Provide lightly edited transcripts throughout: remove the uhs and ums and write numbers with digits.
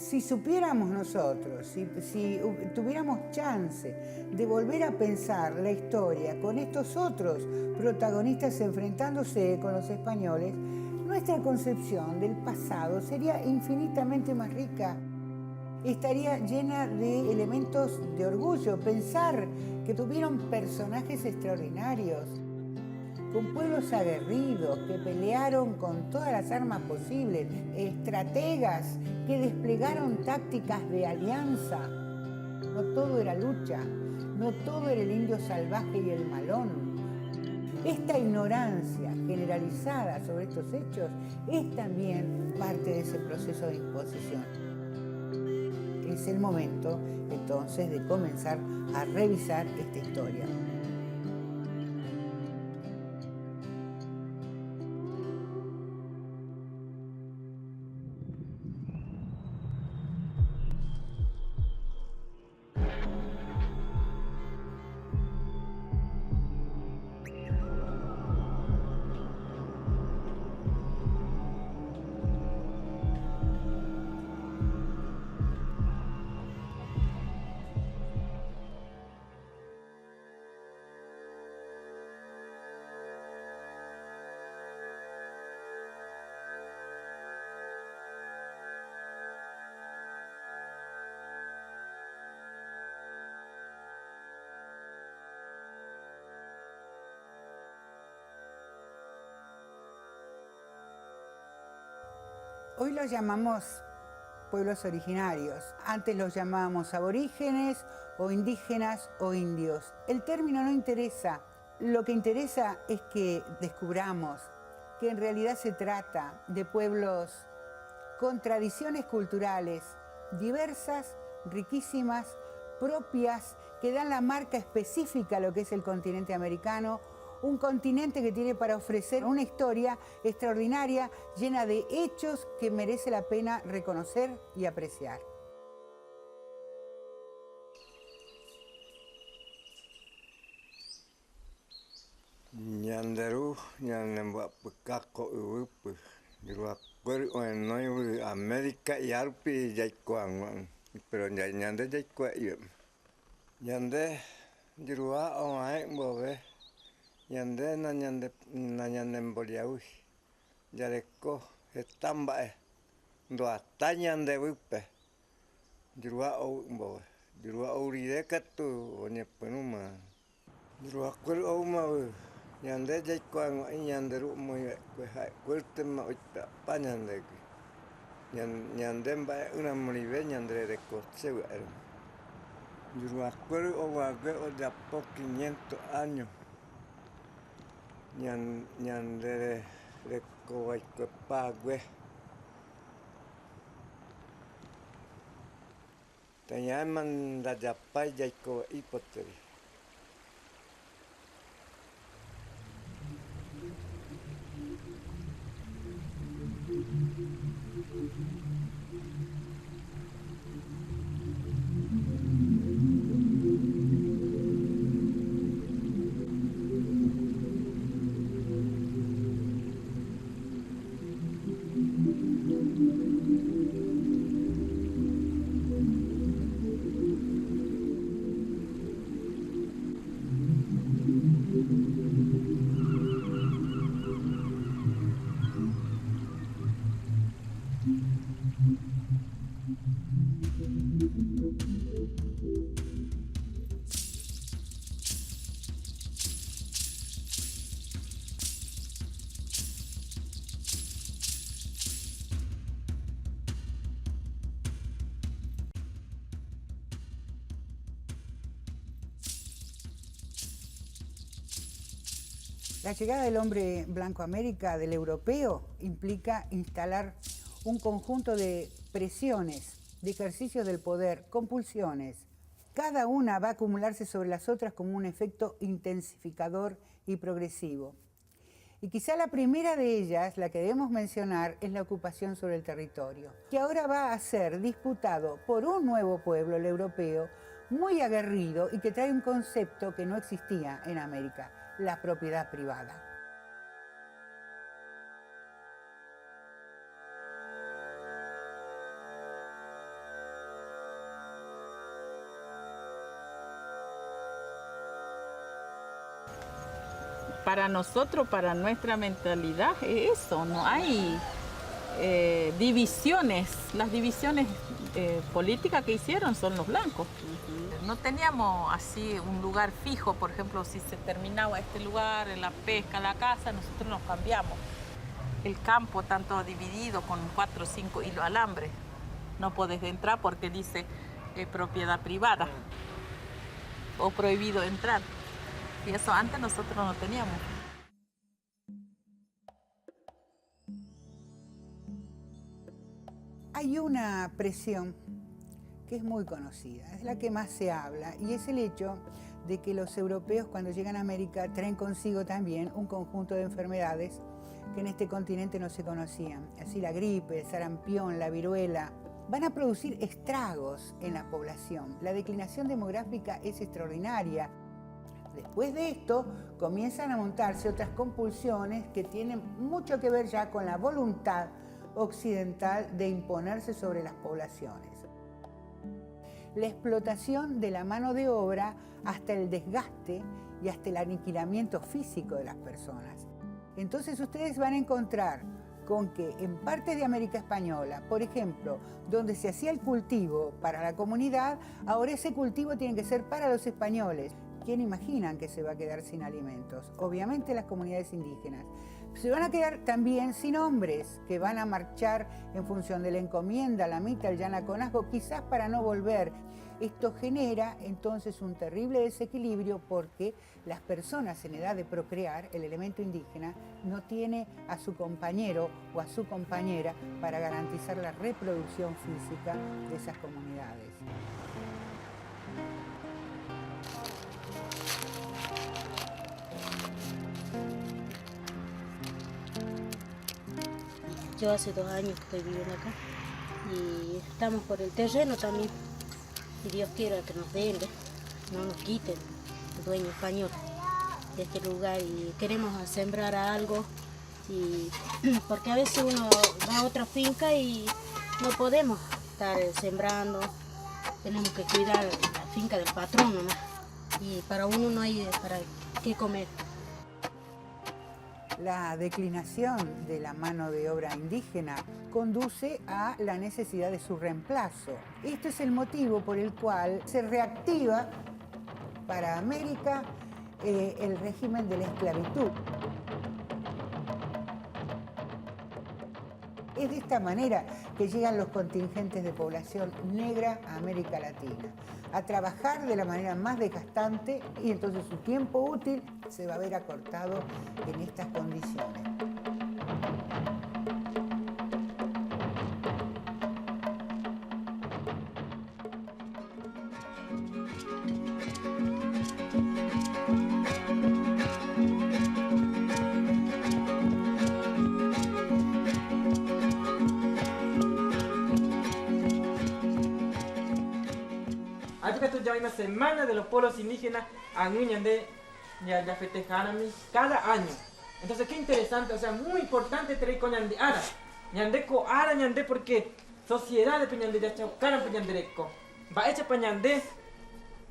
Si supiéramos nosotros, si tuviéramos chance de volver a pensar la historia con estos otros protagonistas enfrentándose con los españoles, nuestra concepción del pasado sería infinitamente más rica. Estaría llena de elementos de orgullo. Pensar que tuvieron personajes extraordinarios, con pueblos aguerridos que pelearon con todas las armas posibles, estrategas que desplegaron tácticas de alianza. No todo era lucha, no todo era el indio salvaje y el malón. Esta ignorancia generalizada sobre estos hechos es también parte de ese proceso de imposición. Es el momento, entonces, de comenzar a revisar esta historia. Hoy los llamamos pueblos originarios. Antes los llamábamos aborígenes o indígenas o indios. El término no interesa. Lo que interesa es que descubramos que en realidad se trata de pueblos con tradiciones culturales diversas, riquísimas, propias, que dan la marca específica a lo que es el continente americano, un continente que tiene para ofrecer una historia extraordinaria, llena de hechos que merece la pena reconocer y apreciar. Ñanderu ñanemba kako upu dirua cuer no América y arpi yaikuan pero ñande yaikua yo ñande dirua oai bobe ñande na ñande mboliau yareko estamba ndo hasta ñande upe dirua o bobe dirua uride katu oñepenuma dirua cuer o ma ñande yaikuan ñanderu muy cuerte ma pañande ñande mba una moribe ñande de coche yo acuerdo o de a poco 500 años ñande de coicuepague te llaman da yapay yaiko hipótesis. La llegada del hombre blanco a América, del europeo, implica instalar un conjunto de presiones, de ejercicios del poder, compulsiones. Cada una va a acumularse sobre las otras como un efecto intensificador y progresivo. Y quizá la primera de ellas, la que debemos mencionar, es la ocupación sobre el territorio, que ahora va a ser disputado por un nuevo pueblo, el europeo, muy aguerrido y que trae un concepto que no existía en América: la propiedad privada. para nosotros, para nuestra mentalidad, es eso, no hay divisiones. Las divisiones políticas que hicieron son los blancos. No teníamos así un lugar fijo, por ejemplo, si se terminaba este lugar, la pesca, la caza, nosotros nos cambiamos. El campo tanto dividido con 4 o 5 hilos alambre. No podés entrar porque dice propiedad privada o prohibido entrar. Y eso antes nosotros no teníamos. Hay una presión que es muy conocida, es la que más se habla, y es el hecho de que los europeos cuando llegan a América traen consigo también un conjunto de enfermedades que en este continente no se conocían. Así la gripe, el sarampión, la viruela, van a producir estragos en la población. La declinación demográfica es extraordinaria. Después de esto, comienzan a montarse otras compulsiones que tienen mucho que ver ya con la voluntad occidental de imponerse sobre las poblaciones. La explotación de la mano de obra hasta el desgaste y hasta el aniquilamiento físico de las personas. Entonces ustedes van a encontrar con que en partes de América Española, por ejemplo, donde se hacía el cultivo para la comunidad, ahora ese cultivo tiene que ser para los españoles. ¿Quién imaginan que se va a quedar sin alimentos? Obviamente las comunidades indígenas. Se van a quedar también sin hombres que van a marchar en función de la encomienda, la mita, el yanaconazgo, quizás para no volver. Esto genera entonces un terrible desequilibrio porque las personas en edad de procrear, el elemento indígena, no tiene a su compañero o a su compañera para garantizar la reproducción física de esas comunidades. Yo hace 2 años que estoy viviendo acá y estamos por el terreno también. Y Dios quiera que nos den, no nos quiten el dueño español de este lugar y queremos sembrar algo. Y, porque a veces uno va a otra finca y no podemos estar sembrando, tenemos que cuidar la finca del patrón nomás. Y para uno no hay para qué comer. La declinación de la mano de obra indígena conduce a la necesidad de su reemplazo. Este es el motivo por el cual se reactiva para América el régimen de la esclavitud. Es de esta manera que llegan los contingentes de población negra a América Latina, a trabajar de la manera más desgastante y entonces su tiempo útil se va a ver acortado en estas condiciones. Ya hay una semana de los pueblos indígenas a Ñandé ya festejaron cada año. Entonces qué interesante, o sea, muy importante tener con Ñandé Ara. Ñandé ko Ara Ñandé porque sociedad de Ñandé ya chaucaran Ñandereco. Va hecha para Ñandé,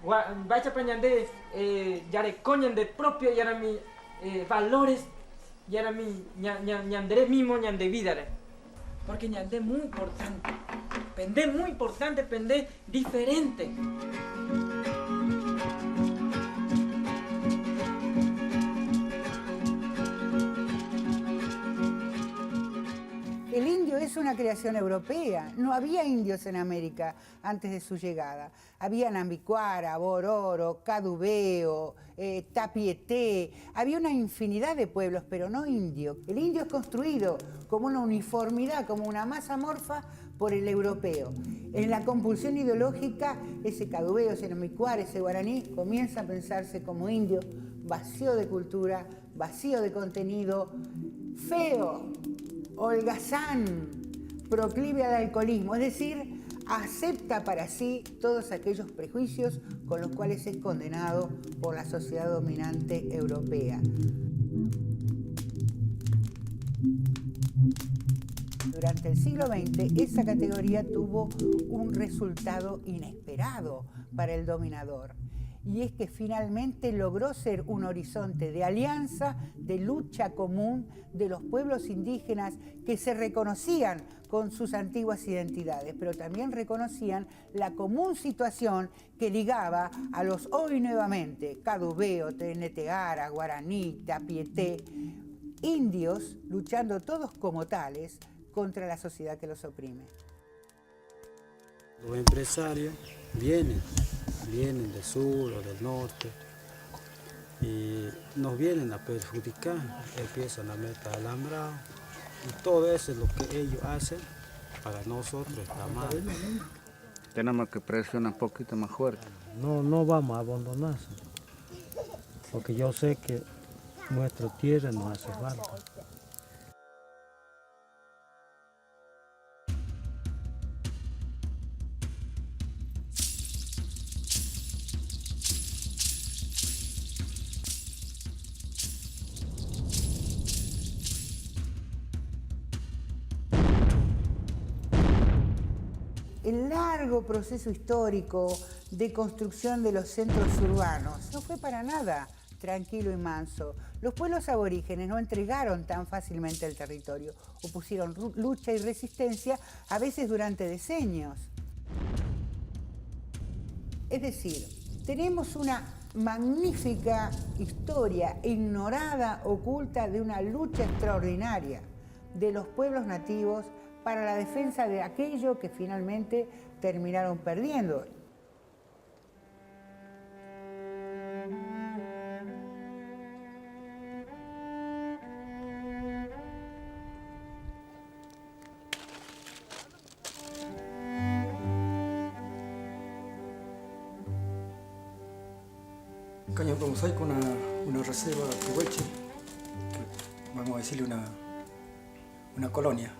va hecha para Ñandé, ya de Ñandé propio, ya era mi valores, ya era mi Ñandere mismo, Ñandé vida. Porque Ñandé muy importante. Pendé muy importante, pendé diferente. El indio es una creación europea. No había indios en América antes de su llegada. Había Nambicuara, Bororo, Cadubeo, Tapieté. Había una infinidad de pueblos, pero no indio. El indio es construido como una uniformidad, como una masa amorfa por el europeo. En la compulsión ideológica, ese cadubeo, ese namicuar, ese guaraní, comienza a pensarse como indio, vacío de cultura, vacío de contenido, feo, holgazán, proclive al alcoholismo, es decir, acepta para sí todos aquellos prejuicios con los cuales es condenado por la sociedad dominante europea. Durante el siglo XX, esa categoría tuvo un resultado inesperado para el dominador. y es que finalmente logró ser un horizonte de alianza, de lucha común de los pueblos indígenas que se reconocían con sus antiguas identidades, pero también reconocían la común situación que ligaba a los hoy nuevamente Cadubeo, Tenetegara, Guaraní, Tapieté, indios luchando todos como tales contra la sociedad que los oprime. Los empresarios vienen del sur o del norte y nos vienen a perjudicar, empiezan a meter alambrado y todo eso es lo que ellos hacen para nosotros está mal. Tenemos que presionar un poquito más fuerte. No vamos a abandonarse, porque yo sé que nuestra tierra nos hace falta. El largo proceso histórico de construcción de los centros urbanos no fue para nada tranquilo y manso. Los pueblos aborígenes no entregaron tan fácilmente el territorio, opusieron lucha y resistencia, a veces durante decenios. Es decir, tenemos una magnífica historia ignorada, oculta, de una lucha extraordinaria de los pueblos nativos para la defensa de aquello que finalmente terminaron perdiendo. Caño Mosaico, una reserva Tehuelche, que vamos a decirle una colonia,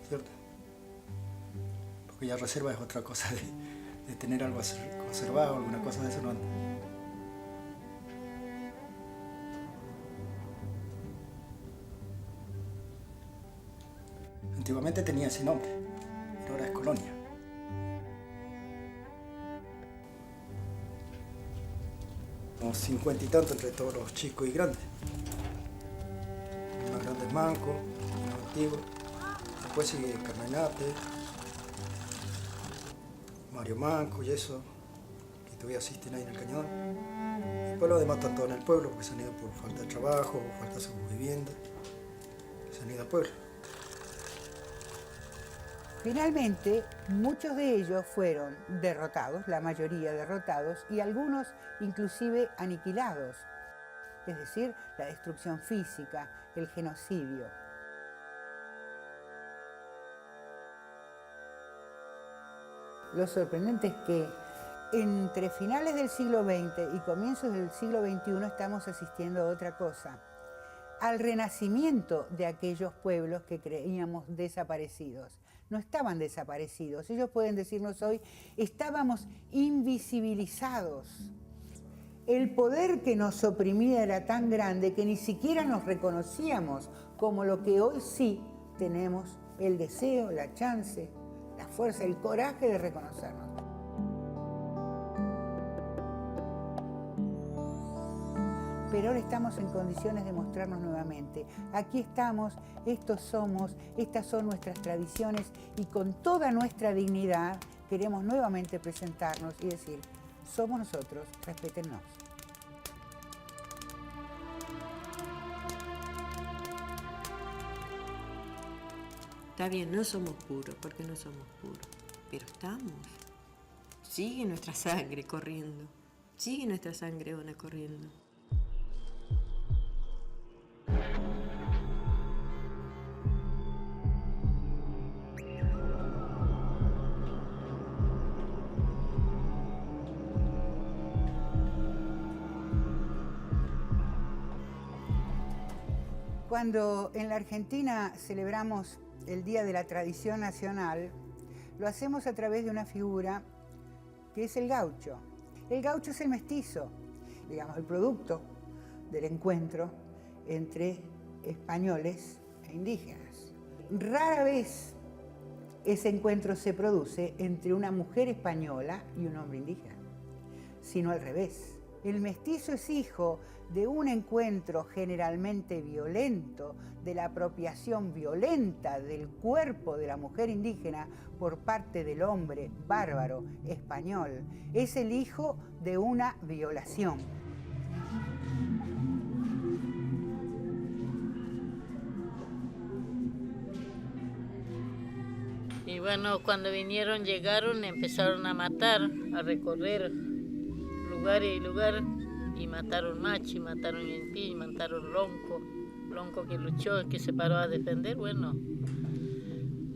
¿cierto? Porque ya reserva es otra cosa de tener algo conservado, alguna cosa de eso no anda. Antiguamente tenía ese nombre, pero ahora es colonia. Unos 50 y tanto entre todos los chicos y grandes. Los más grandes Manco, los más antiguos. Después sigue Carmenate, Mario Manco y eso, que todavía asisten ahí en el cañón. Después los demás están todos en el pueblo porque se han ido por falta de trabajo, falta de su vivienda. Se han ido al pueblo. Finalmente, muchos de ellos fueron derrotados, la mayoría derrotados, y algunos inclusive aniquilados. Es decir, la destrucción física, el genocidio. Lo sorprendente es que entre finales del siglo XX y comienzos del siglo XXI estamos asistiendo a otra cosa, al renacimiento de aquellos pueblos que creíamos desaparecidos. No estaban desaparecidos, ellos pueden decirnos hoy, estábamos invisibilizados. El poder que nos oprimía era tan grande que ni siquiera nos reconocíamos como lo que hoy sí tenemos el deseo, la chance, la fuerza, el coraje de reconocernos. Pero ahora estamos en condiciones de mostrarnos nuevamente. Aquí estamos, estos somos, estas son nuestras tradiciones y con toda nuestra dignidad queremos nuevamente presentarnos y decir, somos nosotros, respétennos. Está bien, no somos puros, porque no somos puros, pero estamos. Sigue nuestra sangre corriendo, sigue nuestra sangre buena corriendo. Cuando en la Argentina celebramos el Día de la Tradición Nacional, lo hacemos a través de una figura que es el gaucho. El gaucho es el mestizo, digamos, el producto del encuentro entre españoles e indígenas. Rara vez ese encuentro se produce entre una mujer española y un hombre indígena, sino al revés. El mestizo es hijo de un encuentro generalmente violento, de la apropiación violenta del cuerpo de la mujer indígena por parte del hombre bárbaro español. Es el hijo de una violación. Y bueno, cuando vinieron, llegaron, empezaron a matar, a recorrer lugar y lugar, y mataron machi, mataron yempi, mataron lonco que luchó, que se paró a defender. Bueno,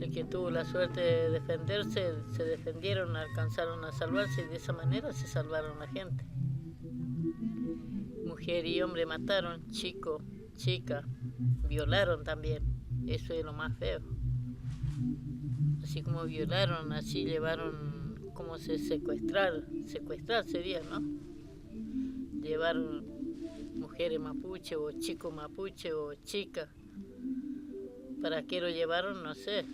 el que tuvo la suerte de defenderse, se defendieron, alcanzaron a salvarse, y de esa manera se salvaron la gente. Mujer y hombre mataron, chico, chica, violaron también, eso es lo más feo. Así como violaron, así llevaron, como secuestrar sería, ¿no? Llevaron mujeres mapuche o chicos mapuche o chicas. ¿Para qué lo llevaron? No sé.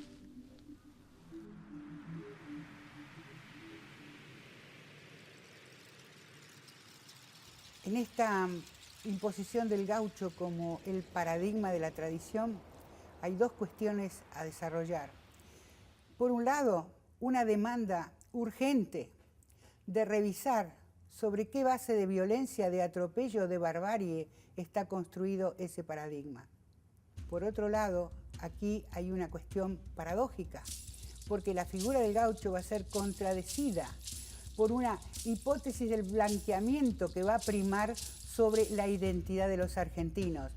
En esta imposición del gaucho como el paradigma de la tradición, hay dos cuestiones a desarrollar. Por un lado, una demanda urgente de revisar sobre qué base de violencia, de atropello, de barbarie está construido ese paradigma. Por otro lado, aquí hay una cuestión paradójica, porque la figura del gaucho va a ser contradecida por una hipótesis del blanqueamiento que va a primar sobre la identidad de los argentinos.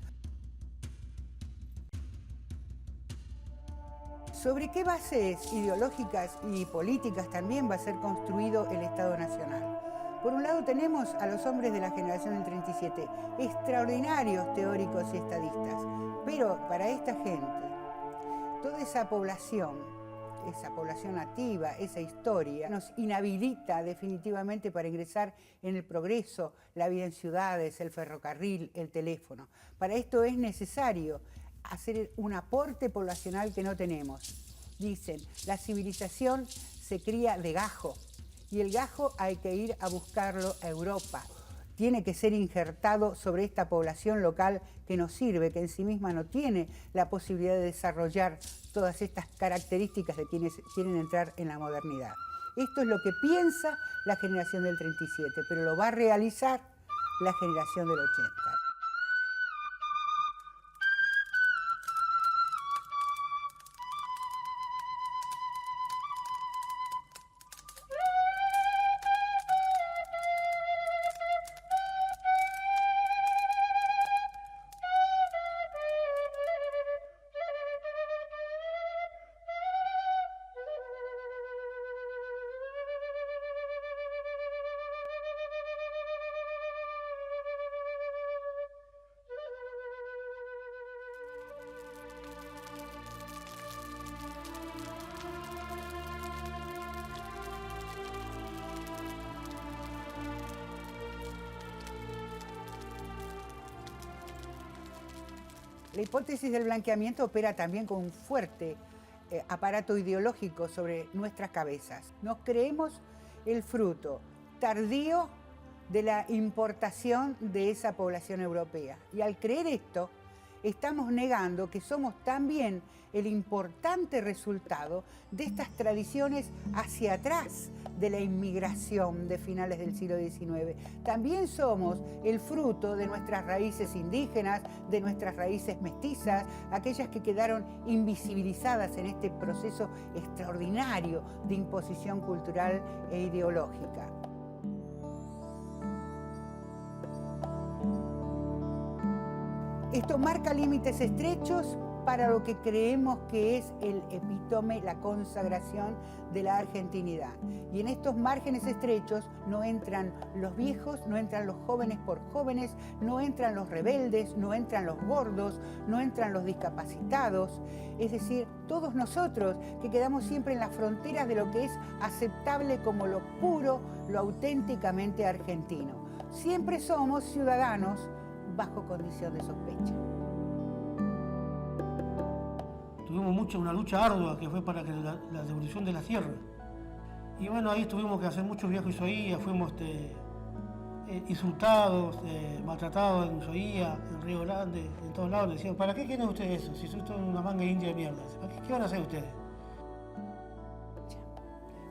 ¿Sobre qué bases ideológicas y políticas también va a ser construido el Estado Nacional? Por un lado tenemos a los hombres de la generación del 37, extraordinarios teóricos y estadistas, pero para esta gente, toda esa población nativa, esa historia, nos inhabilita definitivamente para ingresar en el progreso, la vida en ciudades, el ferrocarril, el teléfono. Para esto es necesario hacer un aporte poblacional que no tenemos. Dicen, la civilización se cría de gajo y el gajo hay que ir a buscarlo a Europa. Tiene que ser injertado sobre esta población local que nos sirve, que en sí misma no tiene la posibilidad de desarrollar todas estas características de quienes quieren entrar en la modernidad. Esto es lo que piensa la generación del 37, pero lo va a realizar la generación del 80. La hipótesis del blanqueamiento opera también con un fuerte aparato ideológico sobre nuestras cabezas. Nos creemos el fruto tardío de la importación de esa población europea. Y al creer esto, estamos negando que somos también el importante resultado de estas tradiciones hacia atrás de la inmigración de finales del siglo XIX. También somos el fruto de nuestras raíces indígenas, de nuestras raíces mestizas, aquellas que quedaron invisibilizadas en este proceso extraordinario de imposición cultural e ideológica. Esto marca límites estrechos para lo que creemos que es el epítome, la consagración de la argentinidad. Y en estos márgenes estrechos no entran los viejos, no entran los jóvenes por jóvenes, no entran los rebeldes, no entran los gordos, no entran los discapacitados. Es decir, todos nosotros que quedamos siempre en las fronteras de lo que es aceptable como lo puro, lo auténticamente argentino. Siempre somos ciudadanos bajo condición de sospecha. Tuvimos una lucha ardua que fue para que la devolución de la tierra. Y bueno, ahí tuvimos que hacer muchos viajes ahí, ya fuimos insultados, maltratados en Ushuaia, en Río Grande, en todos lados. Decían, ¿para qué quieren ustedes eso? Si son una manga india de mierda. ¿Qué van a hacer ustedes?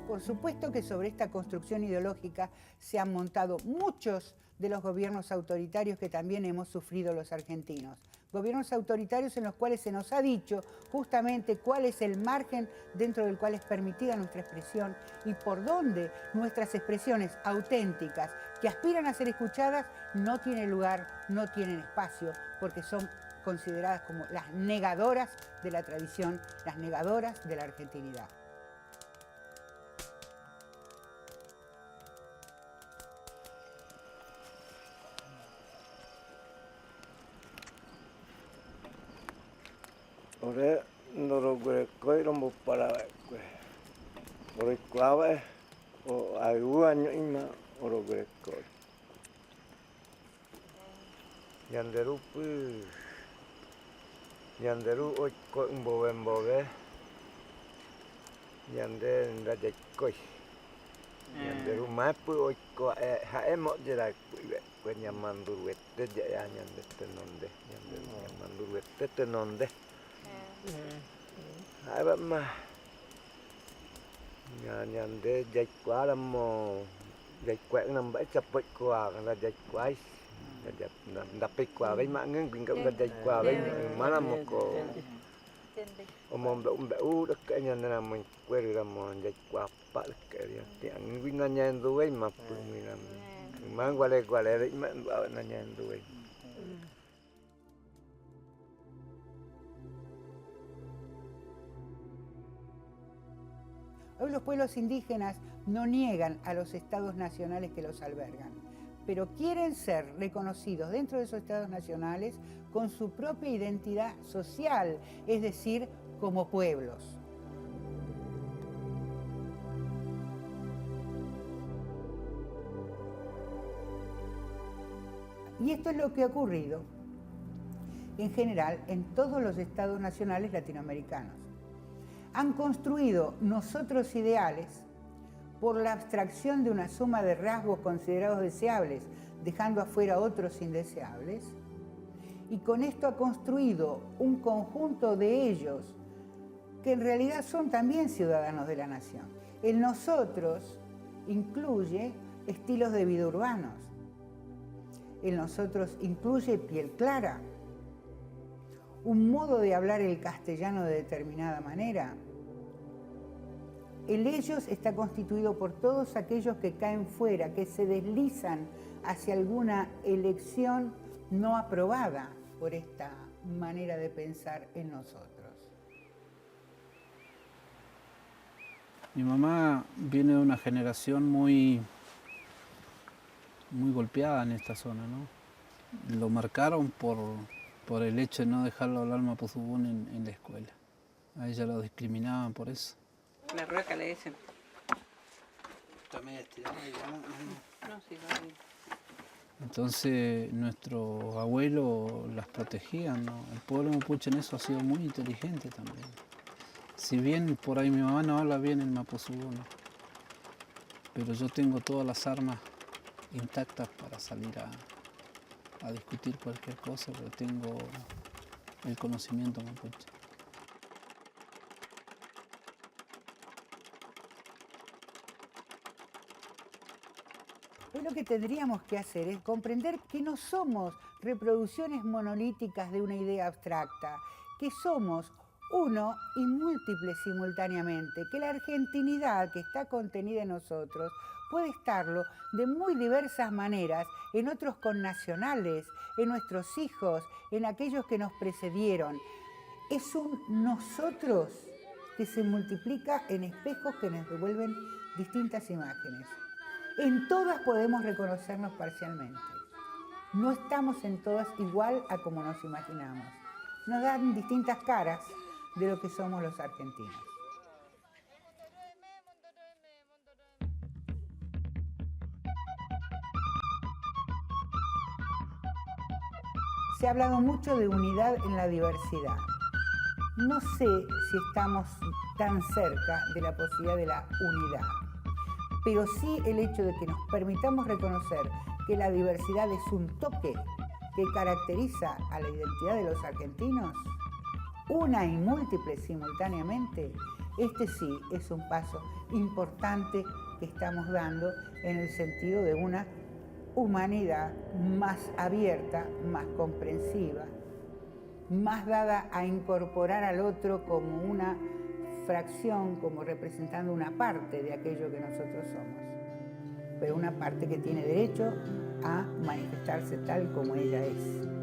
Por supuesto que sobre esta construcción ideológica se han montado muchos de los gobiernos autoritarios que también hemos sufrido los argentinos. Gobiernos autoritarios en los cuales se nos ha dicho justamente cuál es el margen dentro del cual es permitida nuestra expresión y por dónde nuestras expresiones auténticas que aspiran a ser escuchadas no tienen lugar, no tienen espacio, porque son consideradas como las negadoras de la tradición, las negadoras de la argentinidad. Ore noro gue koi rombo para gue. Ore kuawe o ayuanyo ima oro gue koi. Yanderu pu. Yanderu oi koi mbowe. Yande ndaje koi. Yanderu mapu oi ko haemo jera gue nyamandur wette ya yande tenonde. Yande nyamandur wette tenonde. Hai bạn mà nhà để dạy quá là mò dạy quẹt nằm bãi chập bậy quả là dạy quái đập bậy quả với mạng ngưng bình cộng là dạy quả với má là một cổ mồm đậu đất cái nhà này là mình quay được làm mò dạy quả bạ cái gì anh vinh là nhà rồi mà mình làm mang qua đây đấy mà bảo là nhà rồi. Hoy los pueblos indígenas no niegan a los estados nacionales que los albergan, pero quieren ser reconocidos dentro de esos estados nacionales con su propia identidad social, es decir, como pueblos. Y esto es lo que ha ocurrido en general en todos los estados nacionales latinoamericanos. Han construido nosotros ideales por la abstracción de una suma de rasgos considerados deseables, dejando afuera otros indeseables, y con esto ha construido un conjunto de ellos que en realidad son también ciudadanos de la nación. El nosotros incluye estilos de vida urbanos, el nosotros incluye piel clara, un modo de hablar el castellano de determinada manera. El ellos está constituido por todos aquellos que caen fuera, que se deslizan hacia alguna elección no aprobada por esta manera de pensar en nosotros. Mi mamá viene de una generación muy golpeada en esta zona, ¿no? Lo marcaron por el hecho de no dejarlo hablar mapuzungún en la escuela. A ella lo discriminaban por eso. La rueca le dicen. También estirada y No, sí, va bien. Entonces nuestros abuelos las protegían, ¿no? El pueblo mapuche en eso ha sido muy inteligente también. Si bien por ahí mi mamá no habla bien el mapuzungún, pero yo tengo todas las armas intactas para salir a discutir cualquier cosa, porque tengo el conocimiento mapuche. Hoy lo que tendríamos que hacer es comprender que no somos reproducciones monolíticas de una idea abstracta, que somos uno y múltiple simultáneamente, que la argentinidad que está contenida en nosotros puede estarlo de muy diversas maneras en otros connacionales, en nuestros hijos, en aquellos que nos precedieron. Es un nosotros que se multiplica en espejos que nos devuelven distintas imágenes. En todas podemos reconocernos parcialmente. No estamos en todas igual a como nos imaginamos. Nos dan distintas caras de lo que somos los argentinos. Se ha hablado mucho de unidad en la diversidad. No sé si estamos tan cerca de la posibilidad de la unidad, pero sí el hecho de que nos permitamos reconocer que la diversidad es un toque que caracteriza a la identidad de los argentinos, una y múltiple simultáneamente, este sí es un paso importante que estamos dando en el sentido de una humanidad más abierta, más comprensiva, más dada a incorporar al otro como una fracción, como representando una parte de aquello que nosotros somos, pero una parte que tiene derecho a manifestarse tal como ella es.